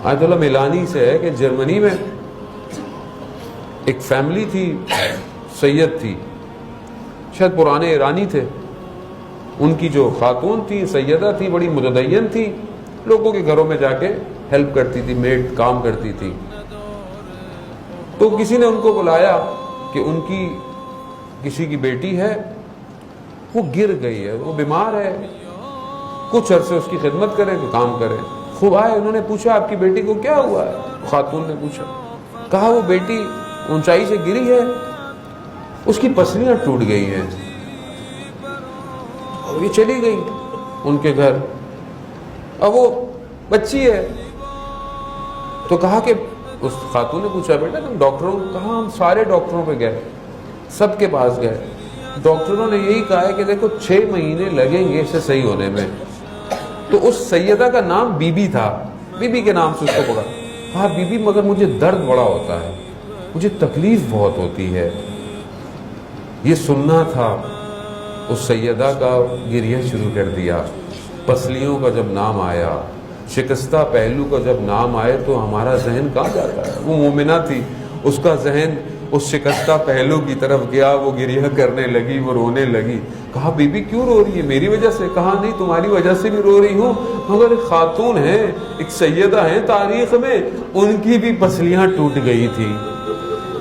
آیت اللہ میلانی سے ہے کہ جرمنی میں ایک فیملی تھی، سید تھی، شاید پرانے ایرانی تھے، ان کی جو خاتون تھی سیدہ تھی، بڑی متدین تھی، لوگوں کے گھروں میں جا کے ہیلپ کرتی تھی، میڈ کام کرتی تھی۔ تو کسی نے ان کو بلایا کہ ان کی کسی کی بیٹی ہے، وہ گر گئی ہے، وہ بیمار ہے، کچھ عرصے اس کی خدمت کریں، کام کریں۔ خوب آئے، انہوں نے پوچھا آپ کی بیٹی کو کیا ہوا ہے؟ خاتون نے پوچھا، کہا وہ بیٹی اونچائی سے گری ہے، اس کی پسلیاں ٹوٹ گئی ہیں، اور یہ چلی گئی ان کے گھر، اب وہ بچی ہے۔ تو کہا کہ اس خاتون نے پوچھا بیٹا تم ڈاکٹروں، کہا ہم سارے ڈاکٹروں پہ گئے، سب کے پاس گئے، ڈاکٹروں نے یہی کہا ہے کہ دیکھو 6 مہینے لگیں گے اسے صحیح ہونے میں۔ تو اس سیدہ کا نام بی بی تھا، بی بی کے نام سے اس کو پکڑا۔ کہا بی بی مگر مجھے درد بڑا ہوتا ہے، مجھے تکلیف بہت ہوتی ہے۔ یہ سننا تھا، اس سیدہ کا گریہ شروع کر دیا۔ پسلیوں کا جب نام آیا، شکستہ پہلو کا جب نام آئے تو ہمارا ذہن کہاں جاتا ہے؟ وہ مومنہ تھی، اس کا ذہن اس شکستہ پہلو کی طرف گیا، وہ گریہ کرنے لگی، وہ رونے لگی۔ کہا بی بی کیوں رو رہی ہے؟ میری وجہ سے؟ کہا نہیں، تمہاری وجہ سے بھی رو رہی ہوں، مگر ایک خاتون ہے، ایک سیدہ ہے تاریخ میں، ان کی بھی پسلیاں ٹوٹ گئی تھی،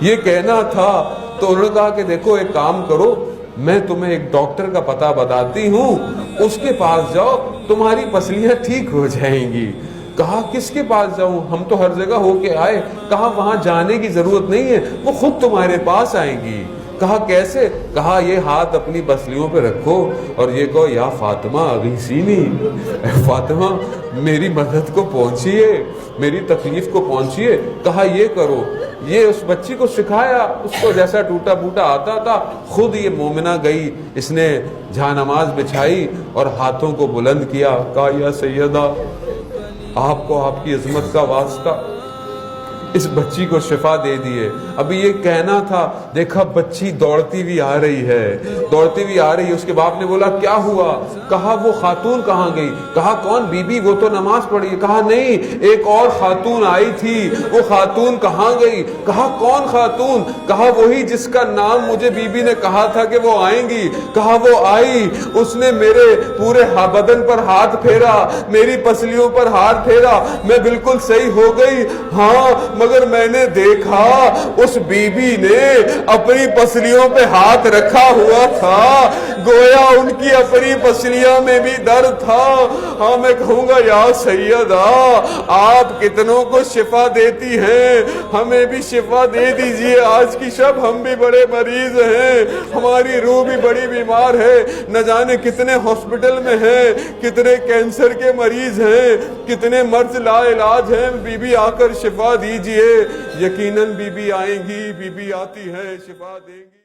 یہ کہنا تھا۔ تو انہوں نے کہا کہ دیکھو ایک کام کرو، میں تمہیں ایک ڈاکٹر کا پتہ بتاتی ہوں، اس کے پاس جاؤ، تمہاری پسلیاں ٹھیک ہو جائیں گی۔ کہا کس کے پاس جاؤں؟ ہم تو ہر جگہ ہو کے آئے۔ کہا وہاں جانے کی ضرورت نہیں ہے، وہ خود تمہارے پاس آئیں گی۔ کہا کیسے؟ کہا یہ ہاتھ اپنی پسلیوں پہ رکھو اور یہ کہو یا فاطمہ اغیثینی، اے فاطمہ میری مدد کو پہنچیے، میری تکلیف کو پہنچیے۔ کہا یہ کرو۔ یہ اس بچی کو سکھایا، اس کو جیسا ٹوٹا پوٹا آتا تھا، خود یہ مومنہ گئی، اس نے جہاں نماز بچھائی اور ہاتھوں کو بلند کیا، کہا یا سیدہ آپ کو آپ کی عظمت کا واسطہ، اس بچی کو شفا دے دیے۔ ابھی یہ کہنا تھا، دیکھا بچی دوڑتی بھی آ رہی ہے، دوڑتی بھی آ رہی ہے۔ اس کے باپ نے بولا کیا ہوا؟ کہا وہ خاتون کہاں گئی؟ کہا کون؟ بی بی، وہ تو نماز پڑھی ہے۔ کہا نہیں، ایک اور خاتون آئی تھی، وہ خاتون کہاں گئی؟ کہا کون خاتون؟ کہا وہی جس کا نام مجھے بی بی نے کہا تھا کہ وہ آئیں گی۔ کہا وہ آئی، اس نے میرے پورے بدن پر ہاتھ پھیرا، میری پسلیوں پر ہاتھ پھیرا، میں بالکل صحیح ہو گئی۔ ہاں مگر میں نے دیکھا اس بی بی نے اپنی پسلیوں پہ ہاتھ رکھا ہوا تھا، گویا ان کی اپنی پسلیوں میں بھی درد تھا۔ ہاں میں کہوں گا یا سیدہ آپ کتنوں کو شفا دیتی ہیں، ہمیں بھی شفا دے دیجئے۔ آج کی شب ہم بھی بڑے مریض ہیں، ہماری روح بھی بڑی بیمار ہے، نہ جانے کتنے ہاسپٹل میں ہیں، کتنے کینسر کے مریض ہیں، کتنے مرض لا علاج ہیں۔ بی بی آ کر شفا دیجئے۔ یقیناً بی بی آئیں گی، بی بی آتی ہے، شفا دیں گی۔